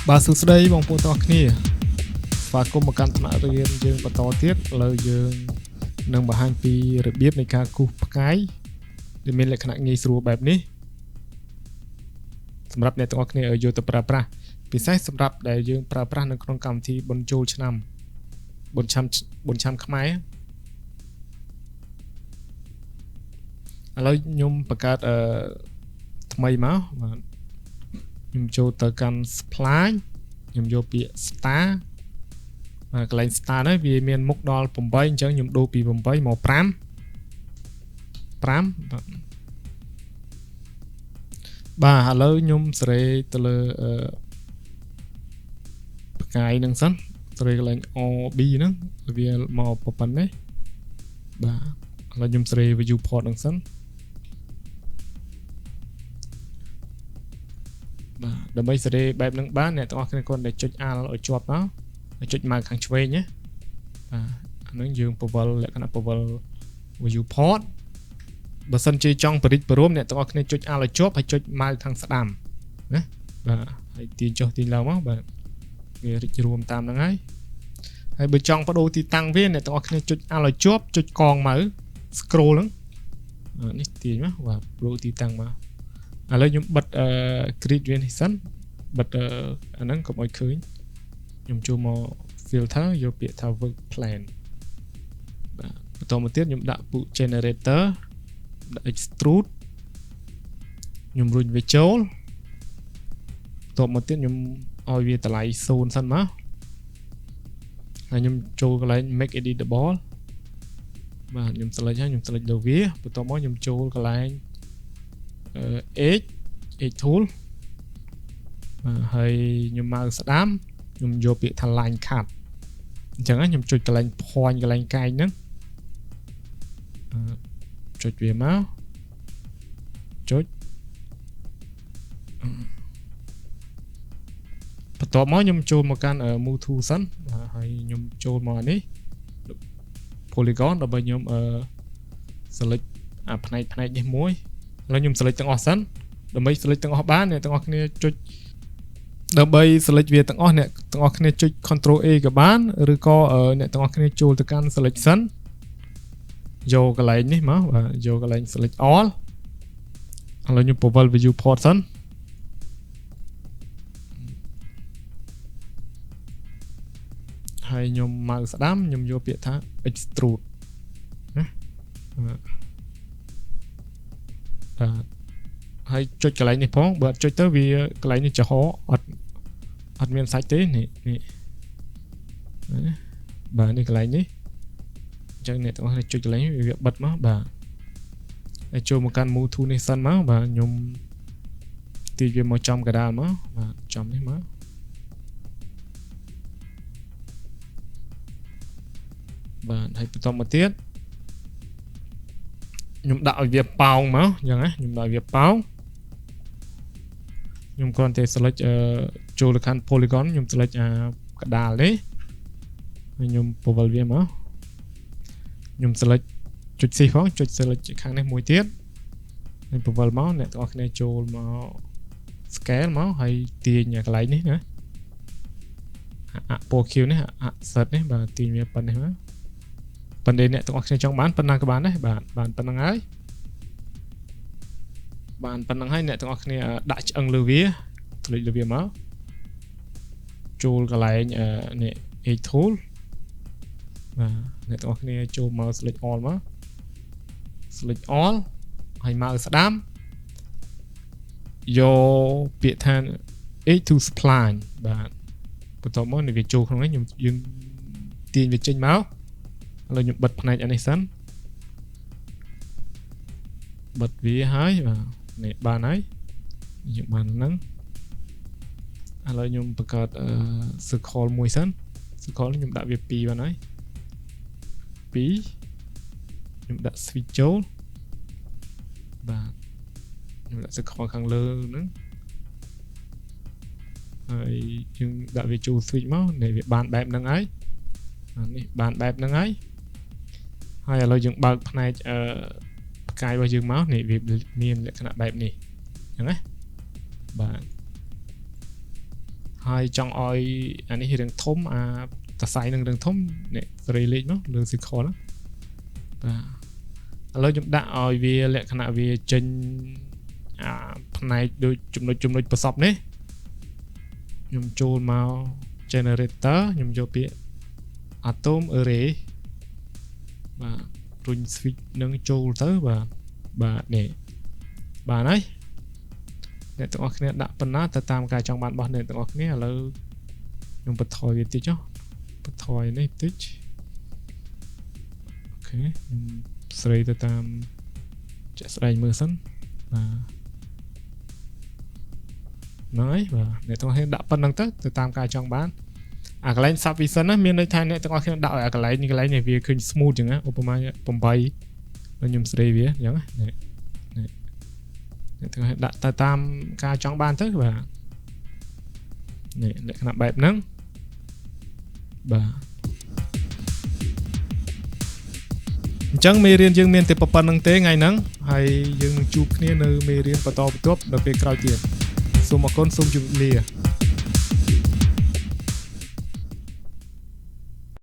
បាទសួស្តីបងប្អូនទាំងអស់គ្នាស្វាគមន៍មកកាន់ថ្នាក់រៀនយើងបន្តទៀតឥឡូវយើងនឹងបង្ហាញពីរបៀបនៃការគូសផ្កាយដែលមានលក្ខណៈងាយស្រួលបែបនេះសម្រាប់អ្នកទាំងអស់គ្នាឲ្យយកទៅប្រើប្រាស់ពិសេសសម្រាប់ដែលយើងប្រើប្រាស់នៅក្នុងកម្មវិធីបុណ្យចូលឆ្នាំបុណ្យឆ្នាំខ្មែរឥឡូវខ្ញុំបង្កើតថ្មីមកបាទខ្ញុំចូលទៅកាន់ supply ខ្ញុំយកពាក្យ star កន្លែង star នេះវាមានមុខដល់8អញ្ចឹងខ្ញុំដូរពី8មក5បាទឥឡូវខ្ញុំសេរីទៅលើផ្កាយហ្នឹងសិនសេរីកន្លែង OB ហ្នឹងវាមកប៉ុណ្ណេះបាទឥឡូវខ្ញុំសេរី view port ហ្នឹងសិនបាទដើម្បីសេរីបែបហ្នឹងបានអ្នកទាំងអស់គ្នាគាត់តែចុច Alt ឲ្យជាប់មកហើយចុចមកខាងឆ្វេងណាបាទអាហ្នឹងយើងពវល់លក្ខណៈពវល់ view port បើសិនជាចង់បរិទ្ធបរួមអ្នកទាំងអស់គ្នាចុច Alt ឲ្យជាប់ហើយចុចមកខាងស្ដាំណាបាទហើយទាញចុះទាញឡើងមកបាទវារីករួមតាមហ្នឹងហើយបើចង់បដូរទីតាំងវាអ្នកទាំងអស់គ្នាចុច Alt ឲ្យជាប់ចុចកងមក scroll ហ្នឹងនេះទាញមកបាទបដូរទីតាំងមកឥឡូវខ្ញុំបិទgrid វានេះសិនបិទអាហ្នឹងកុំឲ្យឃើញខ្ញុំចូលមក filter យកពាក្យថា work plan បាទបន្តមកទៀតខ្ញុំដាក់ពួក generator ដាក់ extrude ខ្ញុំរុញវាចូលបន្តមកទៀតខ្ញុំឲ្យវាតម្លៃ0សិនមកហើយខ្ញុំចូលកន្លែង make editable បាទខ្ញុំ select ហើយខ្ញុំ select លើវាបន្តមកខ្ញុំចូលកន្លែងEdge tool ហើយខ្ញុំមកស្ដាំខ្ញុំយកពាក្យថា line cut អញ្ចឹងខ្ញុំចុចកន្លែង point កន្លែងកែងហ្នឹងចុចវាមកចុចបន្ទាប់មកខ្ញុំចូលមកកាន់ move tool សិនហើយខ្ញុំចូលមកនេះ polygon ដើម្បីខ្ញុំselect អាផ្នែកនេះមួយឥឡូវខ្ញុំ select ទាំងអស់សិនដើម្បី select ទាំងអស់បានអ្នកទាំងអស់គ្នាចុចដើម្បី select វាទាំងអស់អ្នកទាំងអស់គ្នាចុច Ctrl A ក៏បានឬក៏អ្នកទាំងអស់គ្នាចូលទៅកាន់ selection យកកន្លែងនេះមកបាទយកកន្លែង select all ឥឡូវខ្ញុំពវល់ view port សិនហើយខ្ញុំមកស្ដាំខ្ញុំយកពាក្យថា extrude ណាបាទហើយចុចកន្លែងនេះផងបើអត់ចុចទៅវាកន្លែងនេះចំហអត់មានសាច់ទេនេះបាទនេះកន្លែងនេះអញ្ចឹងអ្នកទាំងអស់គ្នាចុចកន្លែងវាបិទមកបាទហើយចូលមកកាន់ move tool នេះសិនមកបាទខ្ញុំទាញវាមកចំកណ្ដាលមកបាទចំនេះមកបាទហើយបន្តមកទៀតខ្ញុំដាក់ឲ្យវាប៉ោងមកអញ្ចឹងណាខ្ញុំដាក់វាប៉ោងខ្ញុំគ្រាន់តែ select ចូលទៅកាន់ polygon ខ្ញុំ select កដាលនេះហើយខ្ញុំពវល់វាមកខ្ញុំ select ចុច shift ផងចុច select ខាងនេះមួយទៀតហើយពវល់មកអ្នកទាំងអស់គ្នាចូលមក scale មកហើយទាញកន្លែងនេះណាពណ៌ខៀវនេះset នេះបាទទាញវាប៉ុណ្ណេះមកប៉ុន្តែអ្នកទាំងអស់គ្នាចង់បានប៉ុណ្ណាក៏បានដែរបាទបានប៉ុណ្្នឹងហើយបានប៉ុណ្្នឹងហើយអ្នកទាំងអស់គ្នាដាក់ឆ្អឹងលើវាផ្លេចលើវាមកចូលកន្លែងនេះ edge tool បាទអ្នកទាំងអស់គ្នាចូលមក select all មក select all ហើយមកស្ដាំយកពាក្យថា edge to spline បាទបន្ទាប់មកនេះវាចូលក្នុងនេះយើងទាញវាចេញមកឥឡូវខ្ញុំបិទផ្នែកអានេះសិនបិទវាហើយបាទនេះបានហើយយើងបានហ្នឹងឥឡូវខ្ញុំបង្កើតcircle មួយសិន circle ខ្ញុំដាក់វា2បានហើយ2ខ្ញុំដាក់ switch ចូលបាទខ្ញុំដាក់ circle ខាងលើហ្នឹងហើយយើងដាក់វាចូល switch មកនេះវាបានបែបហ្នឹងហើយនេះបានបែបហ្នឹងហើយឥឡូវយើងបើកផ្នែកផ្កាយរបស់យើងមកនេះវាមានលក្ខណៈបែបនេះអញ្ចឹងណាបាទ ហើយចង់ឲ្យអានេះរឿងធំតសៃនឹងរឿងធំនេះសេរីលេខមកលើ circle ណាបាទឥឡូវខ្ញុំដាក់ឲ្យវាលក្ខណៈវាចេញផ្នែកដូចចំណុចប្រសពនេះខ្ញុំចូលមក generator ខ្ញុំយកពាក្យ atom array បាទរុញ switch នឹងចូលទៅបាទនេះបាទហើយអ្នកទាំងអស់គ្នាដាក់ប៉ុណ្ណាទៅតាមការចង់បានរបស់អ្នកទាំងអស់គ្នាឥឡូវខ្ញុំបន្ថយវាតិចបន្ថយនេះតិចអូខេខ្ញុំស្រីទៅតាមជាក់ស្ដែងមើលសិនបាទហ្នឹងហើយបាទអ្នកទាំងអស់គ្នាដាក់ប៉ុណ្្នឹងទៅតាមការចង់បានកន្លែង subvision ណាមានន័យថាអ្នកទាំងអស់គ្នាដាក់ឲ្យកន្លែងនេះវាឃើញ smooth ចឹងណាឧបមា8ខ្ញុំស្រីវាអញ្ចឹងណាអ្នកទាំងអស់គ្នាដាក់ទៅតាមការចង់បានទៅបាទនេះលក្ខណៈបែបហ្នឹងបាទអញ្ចឹងមេរៀនយើងមានតែប៉ុណ្្នឹងទេថ្ងៃហ្នឹងហើយយើងនឹងជួបគ្នានៅមេរៀនបន្តបន្ទាប់នៅពេលក្រោយទៀតសូមអរគុណសូមជម្រាបលា